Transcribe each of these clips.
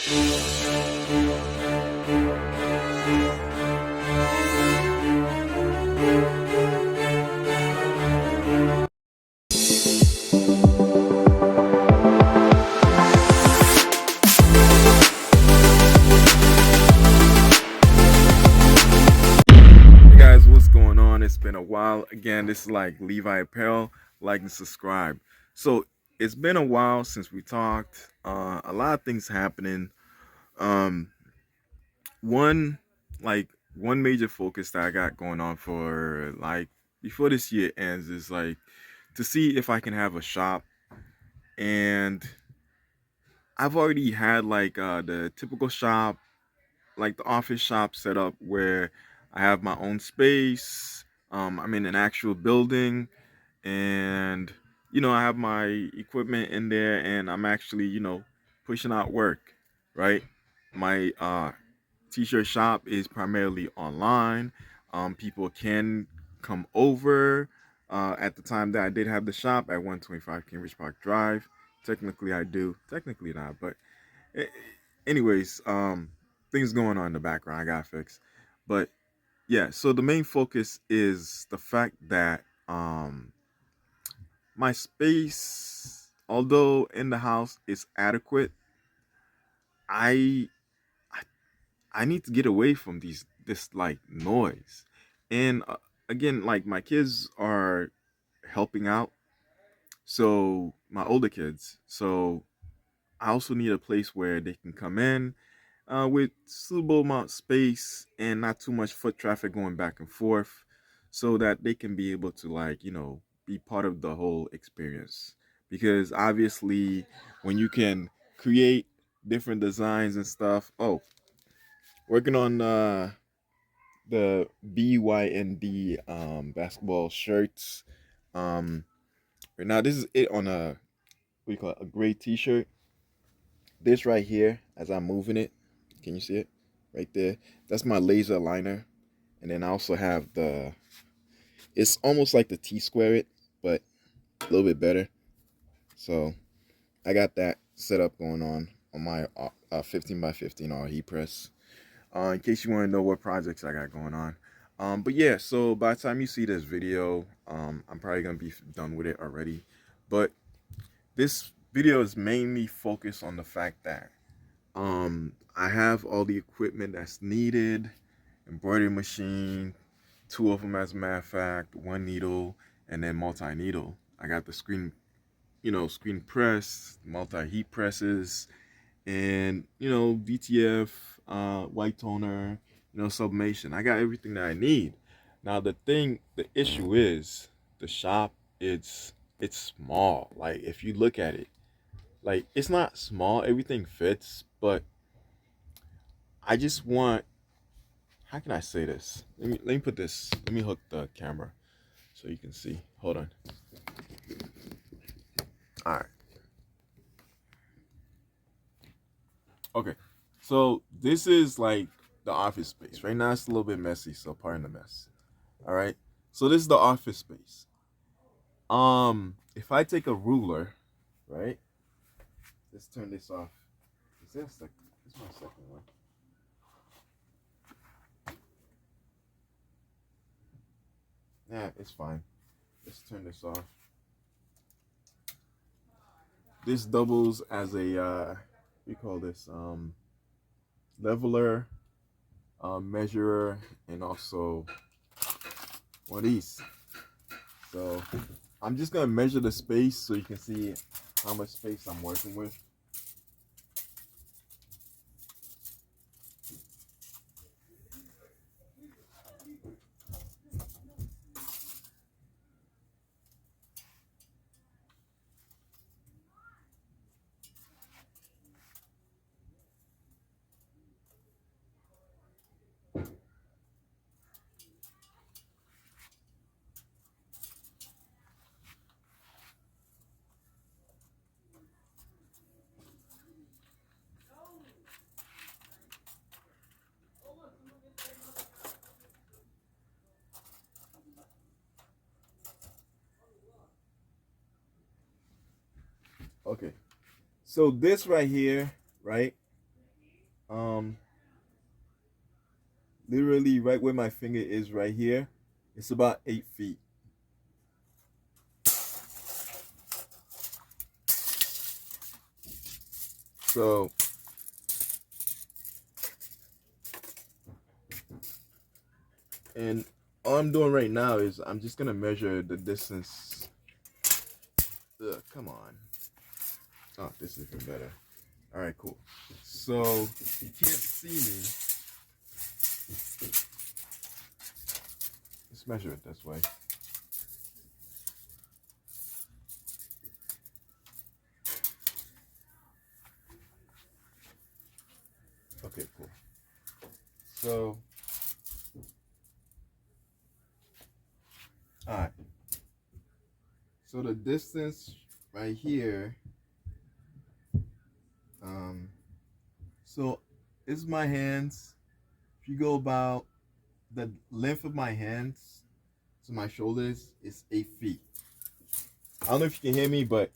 It's been a while. Again, this is like Levi Apparel. Like and subscribe. So it's been a while since we talked. A lot of things happening. Um, one like one major focus that I got going on for like before this year ends is like to see if I can have a shop. And I've already had like the typical shop, like the office shop set up where I have my own space. I'm in an actual building, and I have my equipment in there, and I'm actually pushing out work, right? My t-shirt shop is primarily online. People can come over. At the time that I did have the shop at 125 Cambridge Park Drive, technically I do, technically not, but a- anyways, things going on in the background I gotta fix. But yeah, so the main focus is the fact that my space, although in the house is adequate, I I, I need to get away from this like noise. And again, like my kids are helping out, so my older kids. So I also need a place where they can come in with suitable amount of space and not too much foot traffic going back and forth, so that they can be able to like be part of the whole experience. Because obviously, when you can create different designs and stuff. Oh, working on the BYND basketball shirts. Right now, this is it on a what do you call it, a gray T-shirt. This right here, as I'm moving it, can you see it? Right there. That's my laser liner. And then I also have it's almost like the T-square it, but a little bit better. So I got that set up going on my 15 by 15 R heat press. In case you want to know what projects I got going on. But yeah, so by the time you see this video, I'm probably gonna be done with it already. But this video is mainly focused on the fact that I have all the equipment that's needed, embroidery machine, two of them as a matter of fact, one needle, and then multi-needle. I got the screen press, multi-heat presses, and VTF, white toner, sublimation. I got everything that I need. Now the issue is the shop. It's small. Like if you look at it, like it's not small. Everything fits, but I just want. How can I say this? Let me put this. Let me hook the camera so you can see. Hold on. All right. Okay. So this is like the office space. Right now it's a little bit messy, so pardon the mess. All right. So this is the office space. If I take a ruler, right? Let's turn this off. Is this second? This is my second one. Yeah, it's fine. Let's turn this off. This doubles as a we call this leveler, measurer, and also one of these. So I'm just gonna measure the space so you can see how much space I'm working with. Okay. So this right here, right? Um, literally right where my finger is right here, it's about 8 feet. So, and all I'm doing right now is I'm just gonna measure the distance. Ugh, come on. Oh, this is even better. All right, cool. So you can't see me. Let's measure it this way. Okay, cool. So, all right. So the distance right here, um, so it's my hands. If you go about the length of my hands to my shoulders is 8 feet. I don't know if you can hear me, but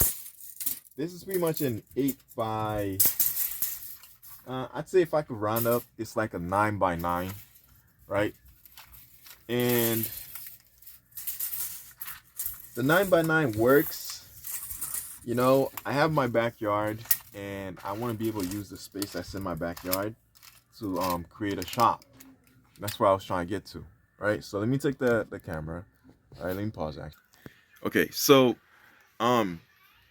this is pretty much an 8 by. I'd say if I could round up, it's like a 9 by 9, right? And the 9 by 9 works. You know, I have my backyard, and I want to be able to use the space that's in my backyard to create a shop. That's where I was trying to get to, right? So let me take the camera. All right, let me pause that. Okay, so um,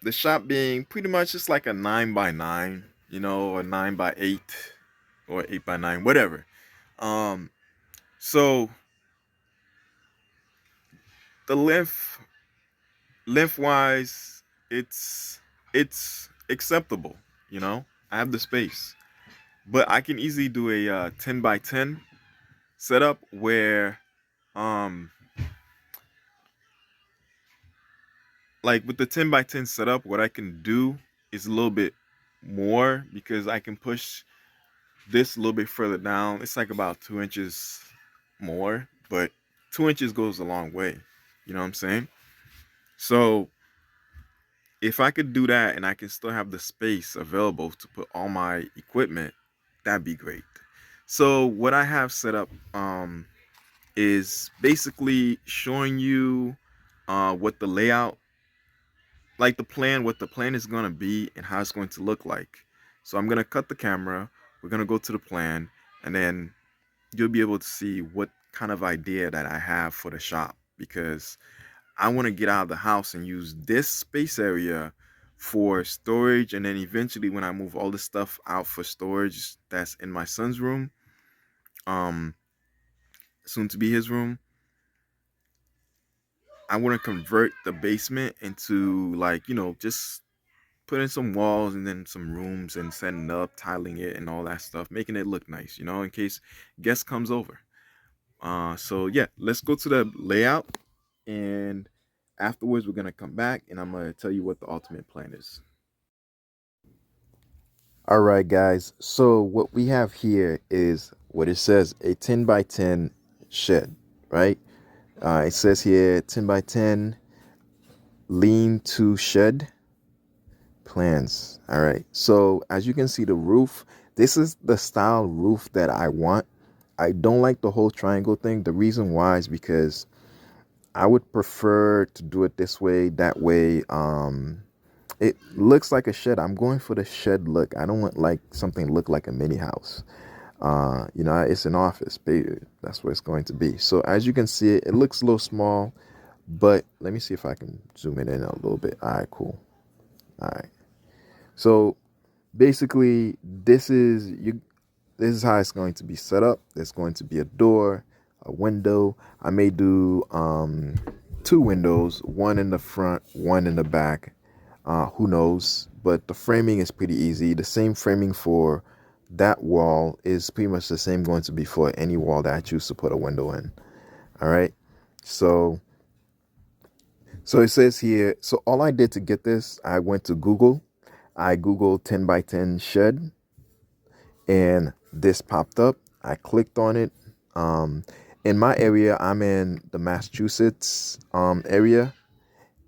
the shop being pretty much just like a 9 by 9, you know, a 9 by 8 or 8 by 9, whatever. Um, so the length wise, it's acceptable. You know, I have the space, but I can easily do a 10 by 10 setup where um like with the 10 by 10 setup, what I can do is a little bit more because I can push this a little bit further down. It's like about 2 inches more, but 2 inches goes a long way. You know what I'm saying? So if I could do that and I can still have the space available to put all my equipment, that'd be great. So what I have set up is basically showing you what the layout, like the plan, what the plan is going to be and how it's going to look like. So I'm going to cut the camera, we're going to go to the plan, and then you'll be able to see what kind of idea that I have for the shop, because I want to get out of the house and use this space area for storage, and then eventually when I move all the stuff out for storage that's in my son's room, um soon to be his room, I want to convert the basement into, like, you know, just put in some walls and then some rooms and setting up, tiling it and all that stuff, making it look nice, you know, in case guest comes over. So yeah, let's go to the layout, and afterwards we're gonna come back and I'm gonna tell you what the ultimate plan is. All right, guys. So what we have here is what it says, a 10 by 10 shed, right? It says here 10 by 10 lean to shed plans. All right. So as you can see, the roof, this is the style roof that I want. I don't like the whole triangle thing. The reason why is because I would prefer to do it this way. That way, it looks like a shed. I'm going for the shed look. I don't want like something look like a mini house. You know, it's an office, baby. That's what it's going to be. So as you can see, it looks a little small, but let me see if I can zoom it in a little bit. All right, cool. All right. So basically, this is how it's going to be set up. There's going to be a door, a window. I may do two windows, one in the front, one in the back. Who knows? But the framing is pretty easy. The same framing for that wall is pretty much the same going to be for any wall that I choose to put a window in. All right. So it says here, so all I did to get this, I went to Google. I Googled 10 by 10 shed, and this popped up. I clicked on it. In my area, I'm in the Massachusetts area,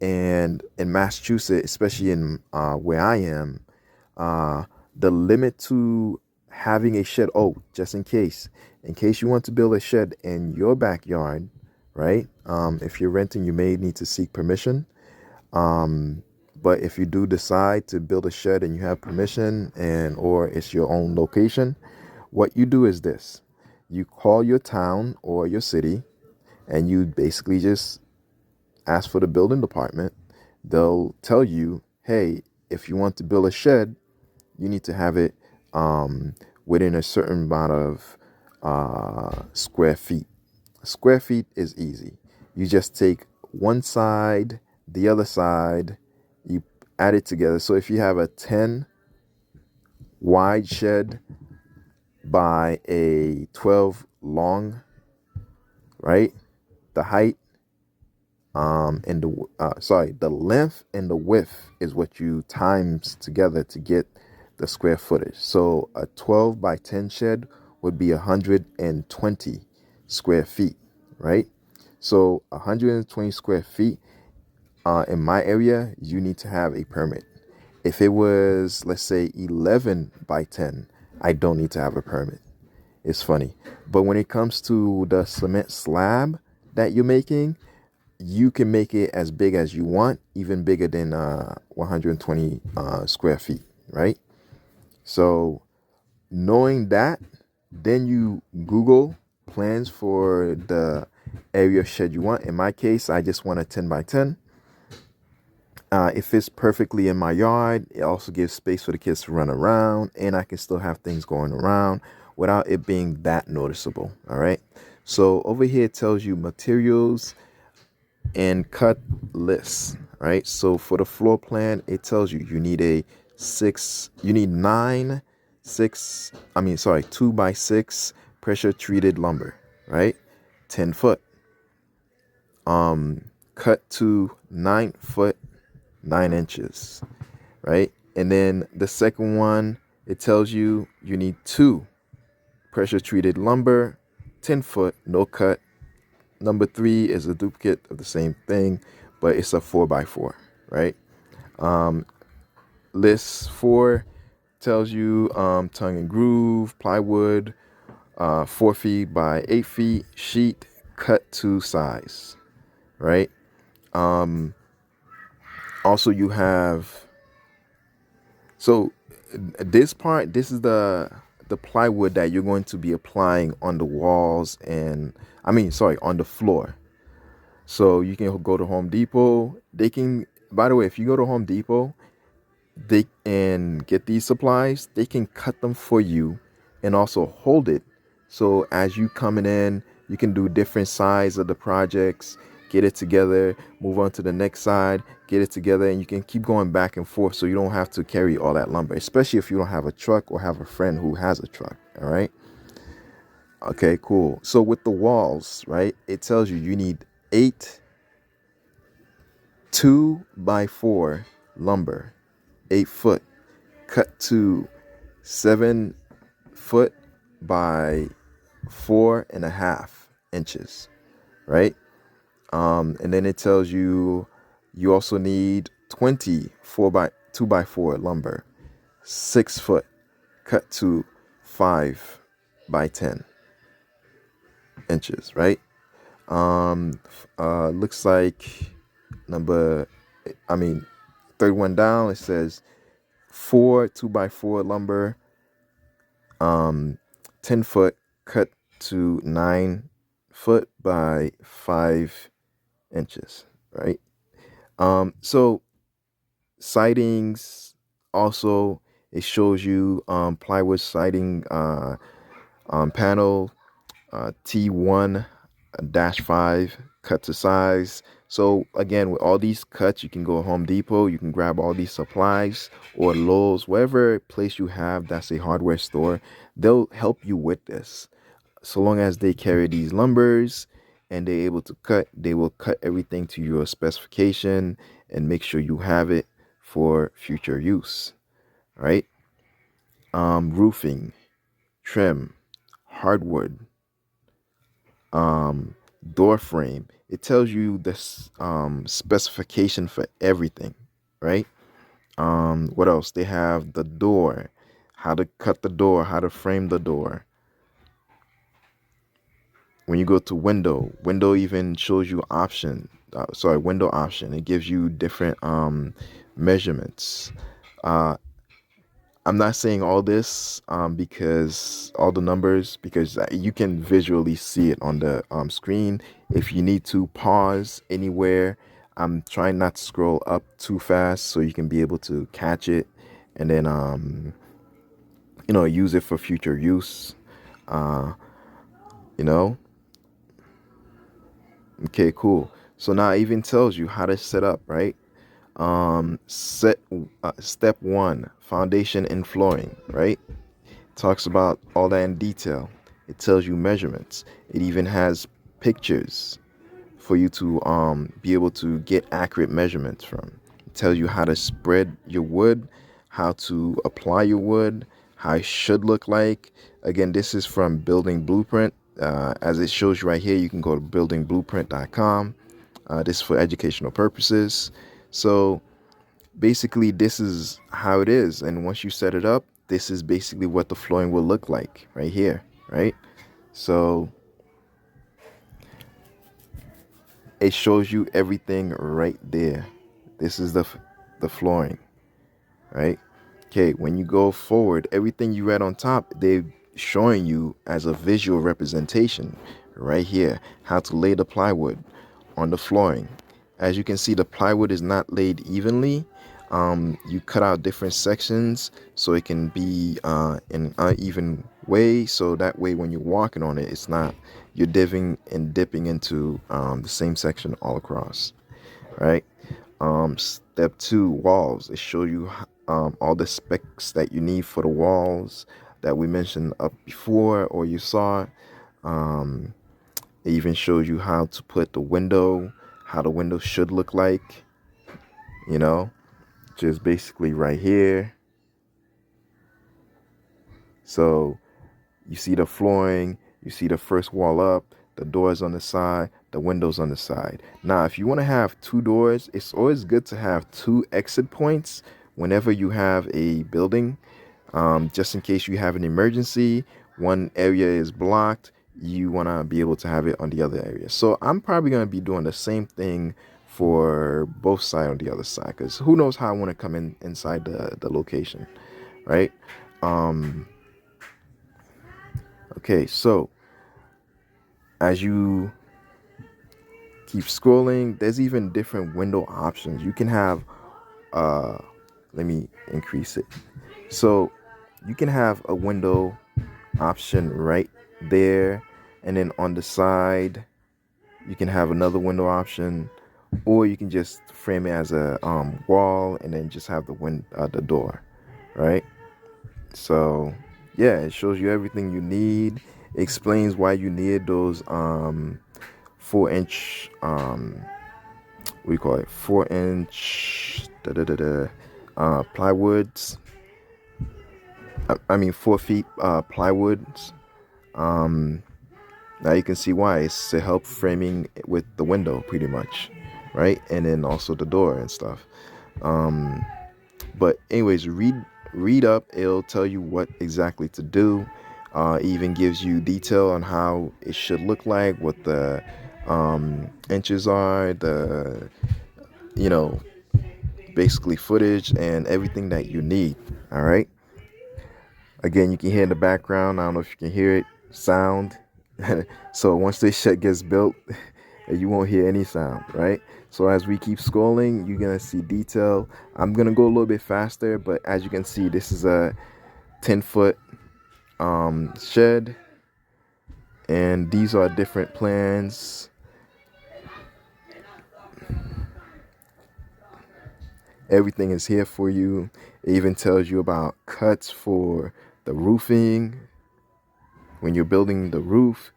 and in Massachusetts, especially in where I am, the limit to having a shed. Oh, just in case you want to build a shed in your backyard, right? If you're renting, you may need to seek permission. But if you do decide to build a shed and you have permission and or it's your own location, what you do is this. You call your town or your city and you basically just ask for the building department. They'll tell you, hey, if you want to build a shed, you need to have it within a certain amount of square feet. Square feet is easy. You just take one side, the other side, you add it together. So if you have a 10 wide shed by a 12 long, right? The height and the length and the width is what you times together to get the square footage. So a 12 by 10 shed would be 120 square feet, right? So 120 square feet in my area, you need to have a permit. If it was, let's say, 11 by 10, I don't need to have a permit. It's funny. But when it comes to the cement slab that you're making, you can make it as big as you want, even bigger than 120 square feet, right? So knowing that, then you Google plans for the area shed you want. In my case, I just want a 10 by 10. It fits perfectly in my yard. It also gives space for the kids to run around, and I can still have things going around without it being that noticeable. All right. So over here it tells you materials and cut lists. Right. So for the floor plan, it tells you you need you need 2x6 pressure treated lumber. Right. 10 foot. Cut to 9 foot 9 inches, right? And then the second one, it tells you you need 2 pressure treated lumber, 10 foot, no cut. Number 3 is a duplicate of the same thing, but it's a 4x4, right? List 4 tells you tongue and groove, plywood, 4 feet by 8 feet, sheet, cut to size, right? Also, you have this is the plywood that you're going to be applying on the walls and on the floor. So you can go to Home Depot. By the way, if you go to Home Depot, they and get these supplies, they can cut them for you and also hold it. So as you coming in, you can do different sides of the projects, get it together, move on to the next side, get it together, and you can keep going back and forth so you don't have to carry all that lumber, especially if you don't have a truck or have a friend who has a truck. All right. Okay, cool. So with the walls, right, it tells you you need 8 2x4 lumber, 8 foot, cut to 7 foot by 4.5 inches, right? And then it tells you you also need 20 2x4 lumber, 6 foot, cut to 5 by 10 inches, right? Looks like third one down, it says 4 2x4 lumber, 10 foot, cut to 9 foot by 5 inches, right? So sidings also, it shows you plywood siding panel T1-5 cut to size. So again, with all these cuts, you can go to Home Depot, you can grab all these supplies, or Lowe's, wherever place you have that's a hardware store, they'll help you with this. So long as they carry these lumbers and they're able to cut, they will cut everything to your specification and make sure you have it for future use. Right? Roofing, trim, hardwood, door frame. It tells you the specification for everything, right? What else? They have the door, how to cut the door, how to frame the door. When you go to window even shows you option. Window option. It gives you different measurements. Uh, I'm not saying all this because all the numbers, because you can visually see it on the screen. If you need to pause anywhere, I'm trying not to scroll up too fast so you can be able to catch it, and then use it for future use. Uh, you know. Okay, cool. So now it even tells you how to set up, right? Set Step one, foundation and flooring, right? Talks about all that in detail. It tells you measurements. It even has pictures for you to be able to get accurate measurements from. It tells you how to spread your wood, how to apply your wood, how it should look like. Again, this is from Building Blueprint. As it shows you right here, you can go to buildingblueprint.com. This is for educational purposes. So basically, this is how it is. And once you set it up, this is basically what the flooring will look like right here, right? So it shows you everything right there. This is the flooring, right? Okay, when you go forward, everything you read on top, they're showing you as a visual representation right here, how to lay the plywood on the flooring. As you can see, the plywood is not laid evenly. You cut out different sections so it can be in an uneven way. So that way, when you're walking on it, it's not, you're diving and dipping into the same section all across, right? Step two, walls. It shows you all the specs that you need for the walls that we mentioned up before or you saw. Um, it even shows you how to put the window, how the window should look like, you know, just basically right here. So you see the flooring, you see the first wall up, the doors on the side, the windows on the side. Now, if you want to have two doors, it's always good to have two exit points whenever you have a building, just in case you have an emergency. One area is blocked, you want to be able to have it on the other area. So I'm probably going to be doing the same thing for both sides on the other side, because who knows how I want to come inside the location, right? Okay, so as you keep scrolling, there's even different window options. You can have, let me increase it. So you can have a window option right there, and then on the side, you can have another window option, or you can just frame it as a wall and then just have the door, right? So yeah, it shows you everything you need. It explains why you need those 4-inch what do you call it, 4-inch plywoods. I mean 4 feet plywoods. Now you can see why. It's to help framing with the window pretty much, right? And then also the door and stuff. But anyways, read up. It'll tell you what exactly to do. It even gives you detail on how it should look like, what the inches are, the you know basically footage and everything that you need. All right. Again, you can hear in the background. I don't know if you can hear it. Sound. So once this shed gets built, you won't hear any sound, right? So as we keep scrolling, you're gonna see detail. I'm gonna go a little bit faster, but as you can see, this is a 10-foot shed, and these are different plans. Everything is here for you. It even tells you about cuts for the roofing when you're building the roof.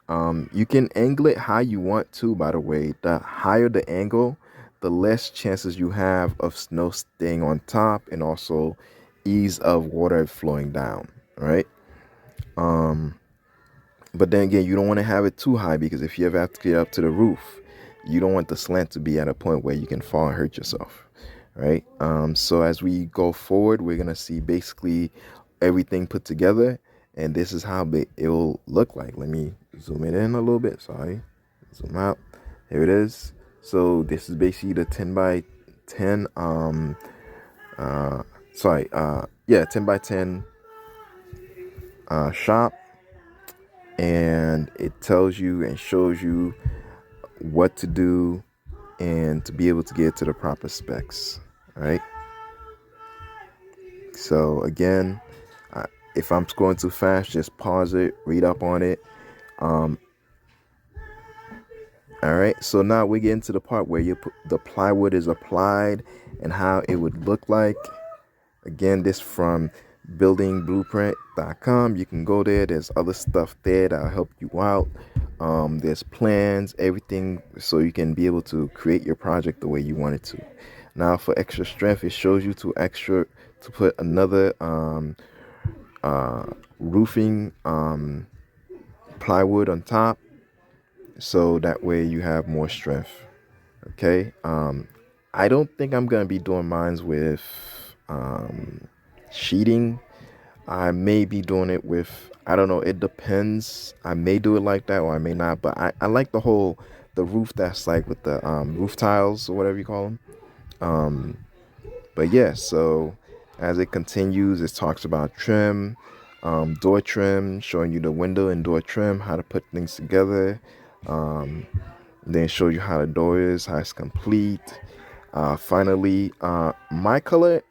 You can angle it how you want to, by the way. The higher the angle, the less chances you have of snow staying on top, and also ease of water flowing down, right? But then again, you don't want to have it too high, because if you ever have to get up to the roof, you don't want the slant to be at a point where you can fall and hurt yourself, right? So as we go forward, we're going to see basically everything put together, and this is how big it will look like. Let me zoom it in a little bit. Sorry, zoom out. Here it is. So this is basically the 10 by 10 uh yeah, 10 by 10 shop, and it tells you and shows you what to do and to be able to get to the proper specs. All right. So again, if I'm going too fast, just pause it, read up on it. Um, all right. So now we get into the part where the plywood is applied and how it would look like. Again, this from buildingblueprint.com. You can go there. There's other stuff there that'll help you out. There's plans, everything, so you can be able to create your project the way you want it to. Now, for extra strength, it shows you to put another roofing plywood on top, so that way you have more strength. Okay. I don't think I'm gonna be doing mines with sheeting. I may be doing it with, I don't know, it depends. I may do it like that or I may not, but I like the roof that's like with the roof tiles or whatever you call them. But yeah, so as it continues, it talks about trim, door trim, showing you the window and door trim, how to put things together. Then show you how the door is, how it's complete. Finally, my color,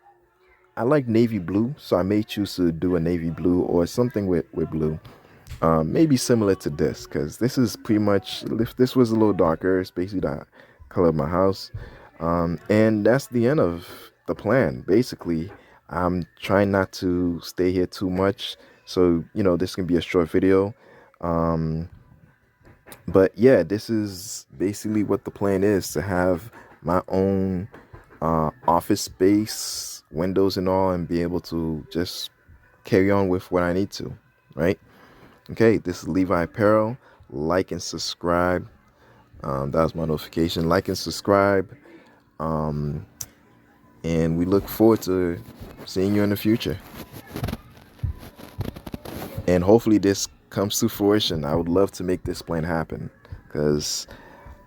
I like navy blue, so I may choose to do a navy blue or something with blue. Maybe similar to this, because this is pretty much, if this was a little darker, it's basically the color of my house. And that's the end of the plan. Basically, I'm trying not to stay here too much, so this can be a short video. But yeah, this is basically what the plan is, to have my own office space, windows and all, and be able to just carry on with what I need to, right? Okay, this is Levi Apparel. Like and subscribe. That was my notification. Like and subscribe. And we look forward to seeing you in the future. And hopefully this comes to fruition. I would love to make this plan happen because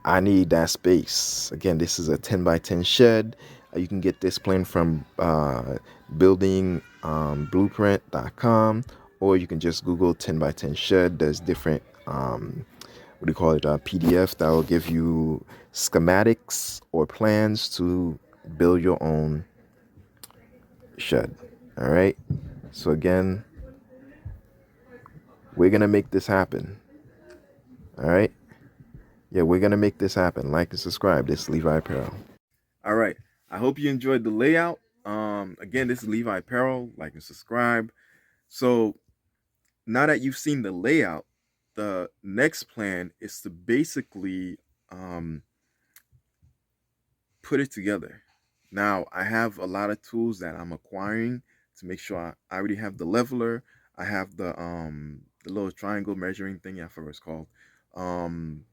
I need that space. Again, this is a 10 by 10 shed. You can get this plan from buildingblueprint.com, or you can just Google 10 by 10 shed. There's different, what do you call it, PDF that will give you schematics or plans to build your own shed. All right. So again, we're going to make this happen. All right. Yeah, we're going to make this happen. Like and subscribe. This is Levi Apparel. All right. I hope you enjoyed the layout. Again, this is Levi Apparel. Like and subscribe. So now that you've seen the layout, the next plan is to basically um, put it together. Now, I have a lot of tools that I'm acquiring to make sure I already have the leveler. I have the little triangle measuring thing. I forgot what it's called. Um,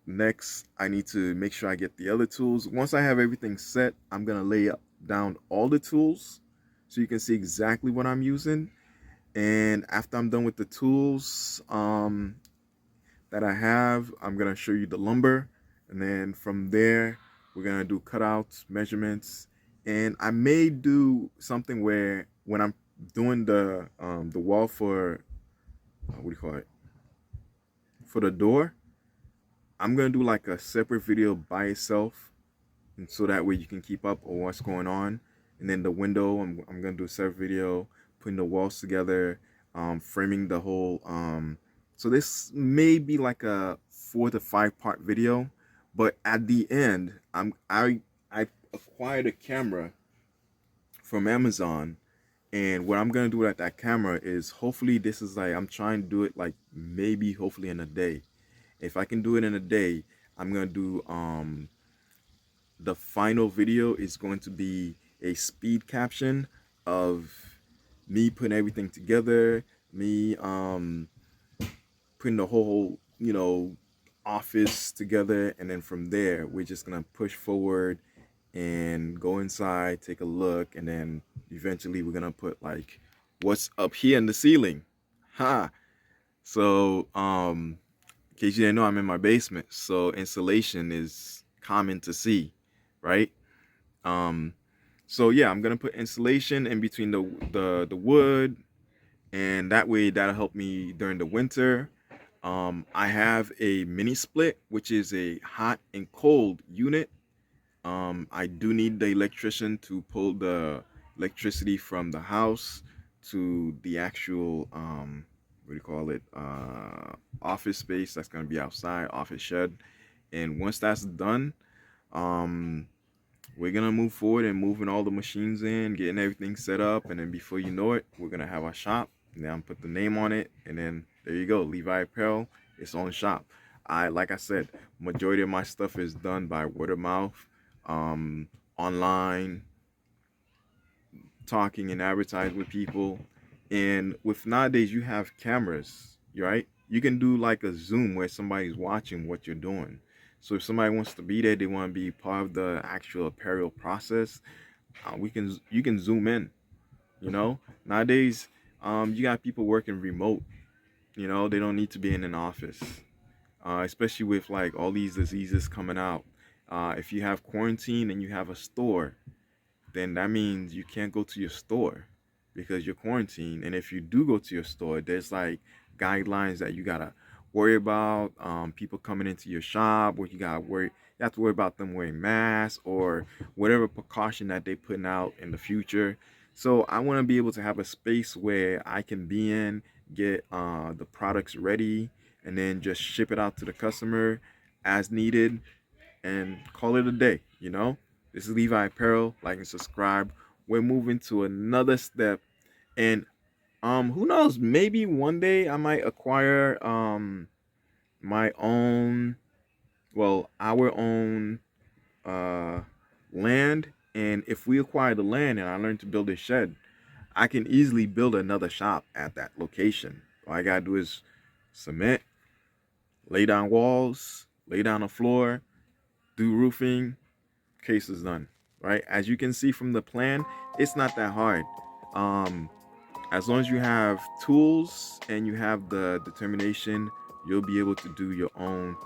Next, I need to make sure I get the other tools. Once I have everything set, I'm gonna lay down all the tools so you can see exactly what I'm using. And after I'm done with the tools that I have, I'm gonna show you the lumber, and then from there we're gonna do cutouts, measurements, and I may do something where when I'm doing the wall for what do you call it, for the door, I'm gonna do like a separate video by itself, and so that way you can keep up on what's going on. And then the window, I'm gonna do a separate video, putting the walls together, framing the whole. So this may be like a 4 to 5 part video, but at the end, I acquired a camera from Amazon, and what I'm gonna do with that camera is, hopefully this is like, I'm trying to do it like maybe hopefully in a day. If I can do it in a day, I'm gonna do the final video is going to be a speed caption of me putting everything together, me putting the whole, office together, and then from there we're just gonna push forward and go inside, take a look, and then eventually we're gonna put like what's up here in the ceiling. Ha. So in case you didn't know, I'm in my basement, so insulation is common to see, right? um so yeah, I'm gonna put insulation in between the wood, and that way that'll help me during the winter. I have a mini split, which is a hot and cold unit. I do need the electrician to pull the electricity from the house to the actual what do you call it, office space that's going to be outside, office shed. And once that's done, um we're gonna move forward and moving all the machines in, getting everything set up, and then before you know it, we're gonna have our shop. And then put the name on it, and then there you go, Levi Apparel, its own shop. I like I said, majority of my stuff is done by word of mouth, um, online, talking and advertising with people. And with nowadays, you have cameras, right? You can do like a Zoom where somebody's watching what you're doing. So if somebody wants to be there, they want to be part of the actual apparel process, we can you can zoom in. You know, nowadays, you got people working remote. You know, they don't need to be in an office, especially with like all these diseases coming out. If you have quarantine and you have a store, then that means you can't go to your store because you're quarantined. And if you do go to your store, there's like guidelines that you gotta worry about. People coming into your shop, where you gotta worry. You have to worry about them wearing masks or whatever precaution that they putting out in the future. So I want to be able to have a space where I can be in, get the products ready, and then just ship it out to the customer as needed and call it a day, you know? This is Levi Apparel. Like and subscribe. We're moving to another step. And who knows, maybe one day I might acquire my own, well, our own uh land. And if we acquire the land and I learn to build a shed, I can easily build another shop at that location. All I gotta do is cement, lay down walls, lay down a floor, do roofing, case is done. Right, as you can see from the plan, it's not that hard. um as long as you have tools and you have the determination, you'll be able to do your own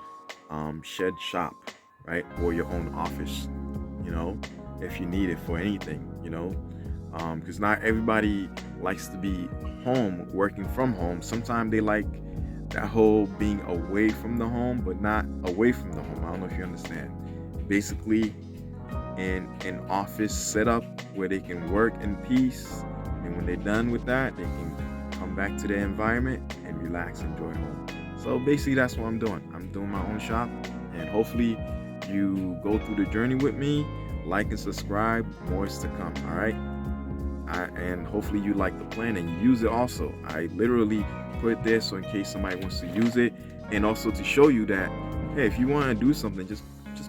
shed shop, right, or your own office, you know, if you need it for anything, you know. Because not everybody likes to be home working from home. Sometimes they like that whole being away from the home but not away from the home. I don't know if you understand. Basically, in an office setup where they can work in peace, and when they're done with that, they can come back to their environment and relax, enjoy home. So basically, that's what I'm doing. I'm doing my own shop, and hopefully you go through the journey with me. Like and subscribe. More is to come. All right. And hopefully you like the plan and you use it also. I literally put it there so in case somebody wants to use it, and also to show you that, hey, if you want to do something, just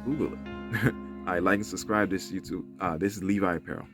Google it. All right, like and subscribe. This is YouTube. This is Levi Apparel.